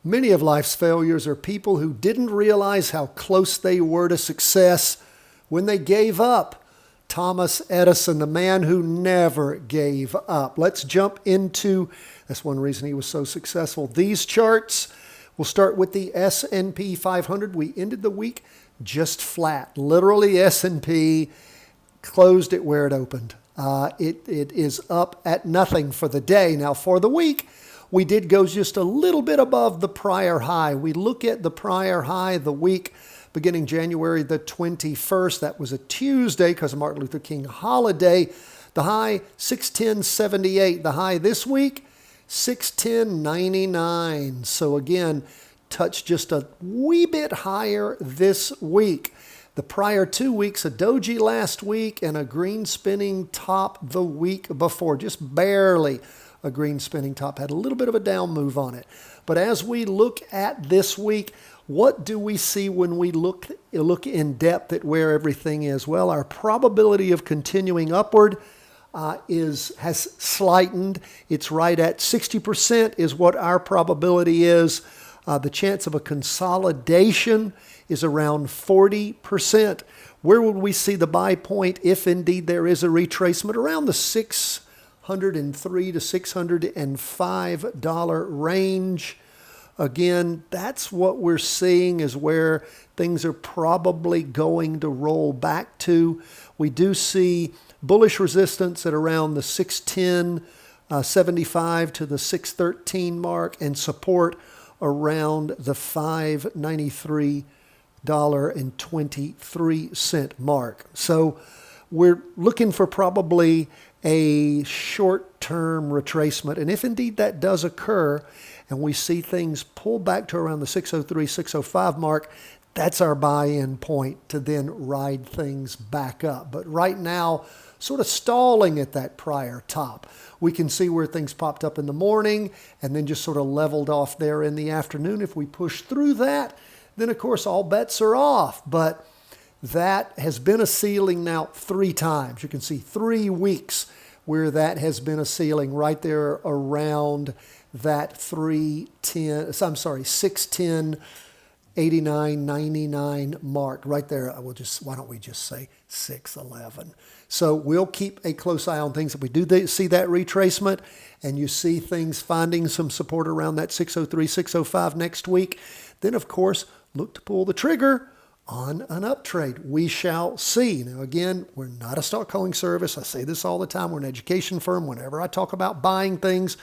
Many of life's failures are people who didn't realize how close they were to success when they gave up. Thomas Edison, the man who never gave up. Let's jump into, that's one reason he was so successful, these charts. We'll start with the S&P 500. We ended the week just flat. Literally, S&P closed it where it opened. It is up at nothing for the day. Now, for the week, we did go just a little bit above the prior high. We look at the prior high the week beginning January the 21st. That was a Tuesday because of Martin Luther King holiday. The high, 610.78. The high this week, 610.99. So again, touched just a wee bit higher this week. The prior 2 weeks, a doji last week and a green spinning top the week before, just barely a green spinning top, had a little bit of a down move on it. But as we look at this week, what do we see when we look in depth at where everything is? Well, our probability of continuing upward has slightened. It's right at 60% is what our probability is. The chance of a consolidation is around 40%. Where would we see the buy point if indeed there is a retracement? Around the $603 to $605 range. Again, that's what we're seeing is where things are probably going to roll back to. We do see bullish resistance at around the 610.75 to the 613 mark and support around the $593.23 mark. So we're looking for probably a short-term retracement. And if indeed that does occur and we see things pull back to around the 603, 605 mark, that's our buy-in point to then ride things back up. But right now, sort of stalling at that prior top. We can see where things popped up in the morning and then just sort of leveled off there in the afternoon. If we push through that, then of course all bets are off. But that has been a ceiling now 3 times. You can see 3 weeks where that has been a ceiling right there around that 610.89.99 mark right there. Why don't we just say 611? So we'll keep a close eye on things. If we do see that retracement and you see things finding some support around that 603, 605 next week, then of course look to pull the trigger on an up trade. We shall see. Now again, we're not a stock calling service. I say this all the time. We're an education firm. Whenever I talk about buying things,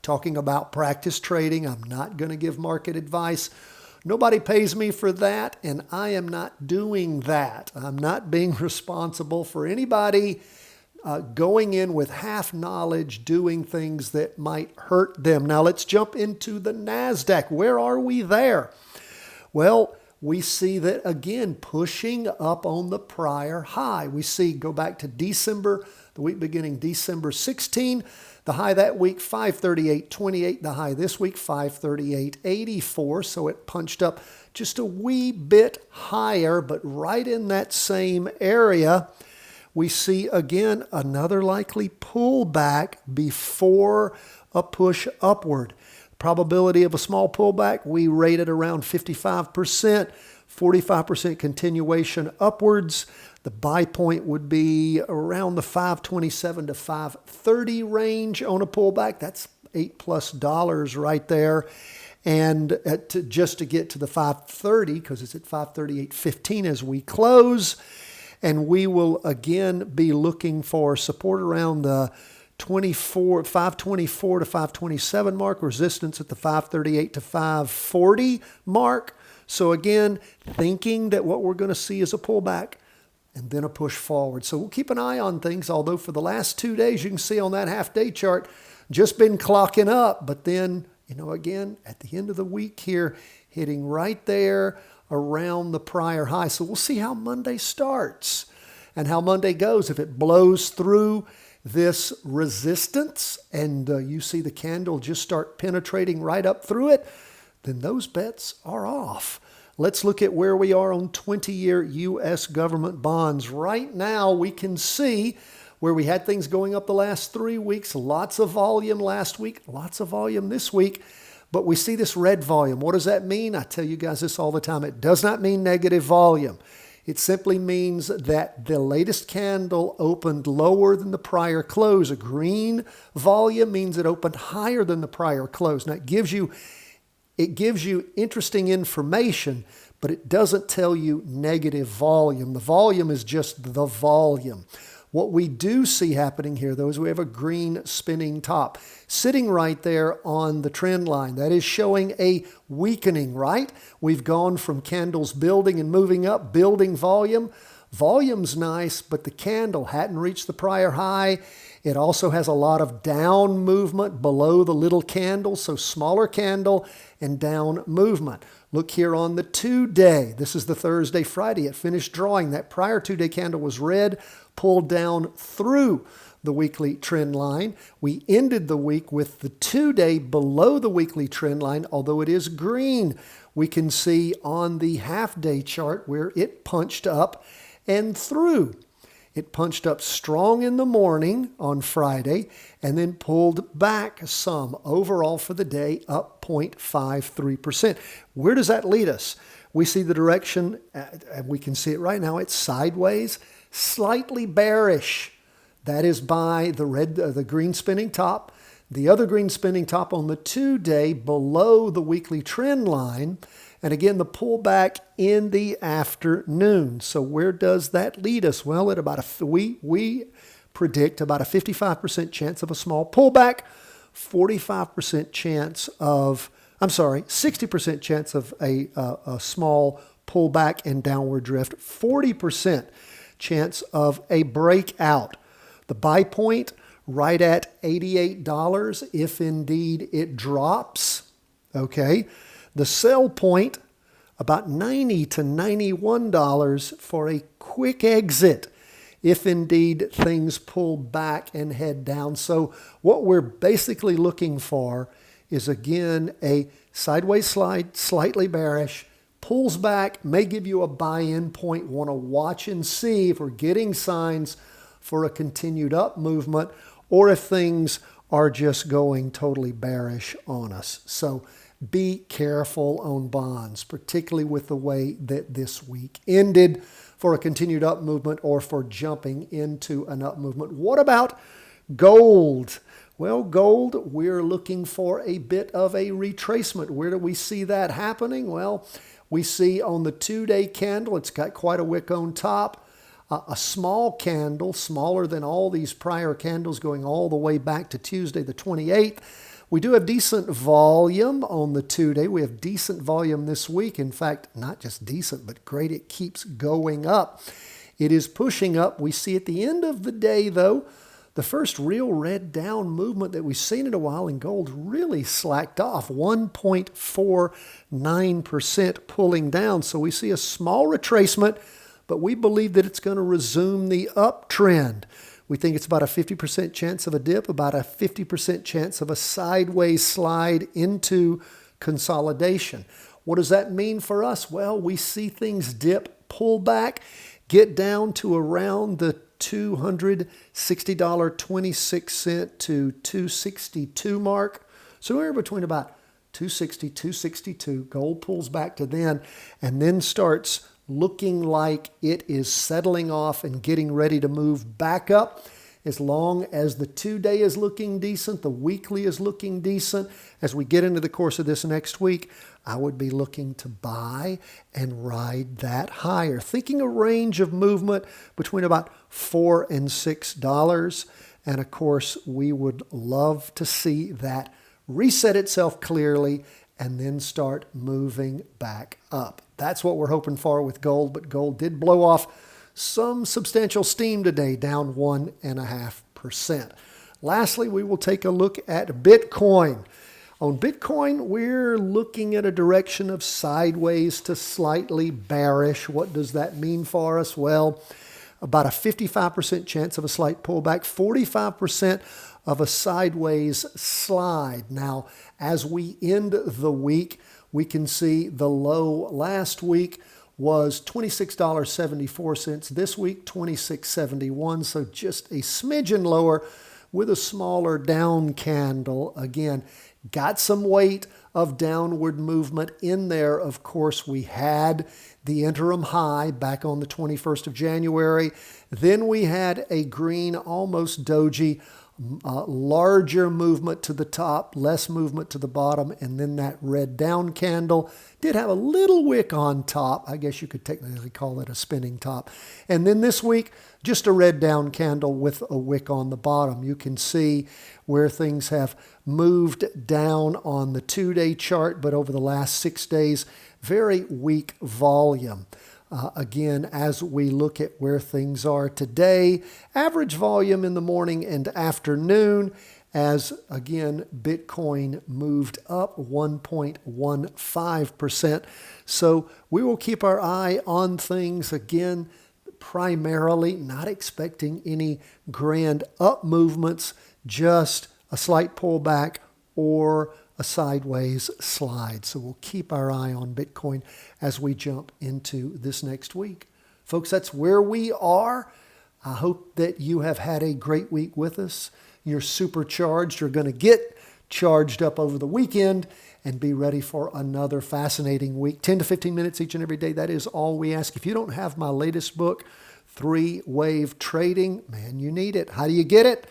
talking about practice trading, I'm not going to give market advice. Nobody pays me for that, and I am not doing that. I'm not being responsible for anybody going in with half knowledge, doing things that might hurt them. Now let's jump into the NASDAQ. Where are we there? Well, we see that again pushing up on the prior high. We see, go back to December, the week beginning December 16. The high that week, 538.28. The high this week, 538.84. So it punched up just a wee bit higher, but right in that same area, we see again another likely pullback before a push upward. Probability of a small pullback, we rated around 55%, 45% continuation upwards. The buy point would be around the 527 to 530 range on a pullback. That's $8+ right there. And just to get to the 530, because it's at 538.15 as we close. And we will again be looking for support around the 524 to 527 mark, resistance at the 538 to 540 mark. So again, thinking that what we're going to see is a pullback and then a push forward. So we'll keep an eye on things, although for the last 2 days, you can see on that half-day chart, just been clocking up. But then, again, at the end of the week here, hitting right there around the prior high. So we'll see how Monday starts and how Monday goes. If it blows through this resistance and you see the candle just start penetrating right up through it, then those bets are off. Let's look at where we are on 20-year U.S. government bonds. Right now, we can see where we had things going up the last 3 weeks. Lots of volume last week, lots of volume this week. But we see this red volume. What does that mean? I tell you guys this all the time. It does not mean negative volume. It simply means that the latest candle opened lower than the prior close. A green volume means it opened higher than the prior close. Now, it gives you interesting information, but it doesn't tell you negative volume. The volume is just the volume. What we do see happening here, though, is we have a green spinning top sitting right there on the trend line. That is showing a weakening, right? We've gone from candles building and moving up, building volume. Volume's nice, but the candle hadn't reached the prior high. It also has a lot of down movement below the little candle, so smaller candle and down movement. Look here on the 2-day. This is the Thursday, Friday. It finished drawing. That prior 2-day candle was red, pulled down through the weekly trend line. We ended the week with the 2-day below the weekly trend line, although it is green. We can see on the half-day chart where it punched up and through. It punched up strong in the morning on Friday and then pulled back some. Overall for the day, up 0.53%. Where does that lead us? We see the direction, and we can see it right now. It's sideways, slightly bearish. That is by the green spinning top. The other green spinning top on the 2-day below the weekly trend line. And again, the pullback in the afternoon. So where does that lead us? Well, at about we predict about a 55% chance of a small pullback, 60% chance of a small pullback and downward drift, 40% chance of a breakout. The buy point right at $88 if indeed it drops. Okay. The sell point, about $90 to $91 for a quick exit if indeed things pull back and head down. So what we're basically looking for is, again, a sideways slide, slightly bearish, pulls back, may give you a buy-in point. Want to watch and see if we're getting signs for a continued up movement or if things are just going totally bearish on us. So be careful on bonds, particularly with the way that this week ended, for a continued up movement or for jumping into an up movement. What about gold? Well, gold, we're looking for a bit of a retracement. Where do we see that happening? Well, we see on the 2-day candle, it's got quite a wick on top. A small candle, smaller than all these prior candles going all the way back to Tuesday the 28th. We do have decent volume on the 2-day. We have decent volume this week. In fact, not just decent, but great. It keeps going up. It is pushing up. We see at the end of the day, though, the first real red down movement that we've seen in a while, and gold really slacked off, 1.49% pulling down. So we see a small retracement, but we believe that it's going to resume the uptrend. We think it's about a 50% chance of a dip, about a 50% chance of a sideways slide into consolidation. What does that mean for us? Well, we see things dip, pull back, get down to around the $260.26 to $262 mark. So we're between about $260, $262. Gold pulls back to then and then starts looking like it is settling off and getting ready to move back up. As long as the 2-day is looking decent, the weekly is looking decent, as we get into the course of this next week, I would be looking to buy and ride that higher. Thinking a range of movement between about $4 and $6. And of course, we would love to see that reset itself clearly and then start moving back up. That's what we're hoping for with gold, but gold did blow off some substantial steam today, down 1.5%. Lastly, we will take a look at Bitcoin. On Bitcoin, we're looking at a direction of sideways to slightly bearish. What does that mean for us? Well, about a 55% chance of a slight pullback, 45% of a sideways slide. Now, as we end the week, we can see the low last week was $26.74. This week, $26.71. So just a smidgen lower with a smaller down candle. Again, got some weight of downward movement in there. Of course, we had the interim high back on the 21st of January. Then we had a green, almost doji, larger movement to the top, less movement to the bottom, and then that red down candle did have a little wick on top. I guess you could technically call it a spinning top. And then this week, just a red down candle with a wick on the bottom. You can see where things have moved down on the 2-day chart, but over the last 6 days, very weak volume. Again, as we look at where things are today, average volume in the morning and afternoon, as again, Bitcoin moved up 1.15%. So we will keep our eye on things again, primarily not expecting any grand up movements, just a slight pullback or a sideways slide. So we'll keep our eye on Bitcoin as we jump into this next week. Folks, that's where we are. I hope that you have had a great week with us. You're supercharged. You're going to get charged up over the weekend and be ready for another fascinating week. 10 to 15 minutes each and every day. That is all we ask. If you don't have my latest book, 3-Wave Trading, man, you need it. How do you get it?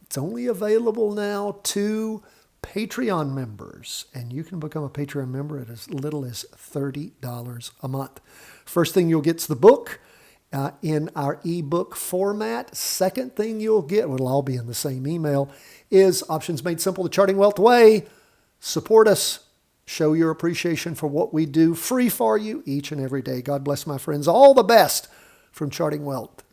It's only available now to Patreon members, and you can become a Patreon member at as little as $30 a month. First thing you'll get is the book in our ebook format. Second thing you'll get, it'll all be in the same email, is Options Made Simple, the Charting Wealth Way. Support us. Show your appreciation for what we do free for you each and every day. God bless, my friends. All the best from Charting Wealth.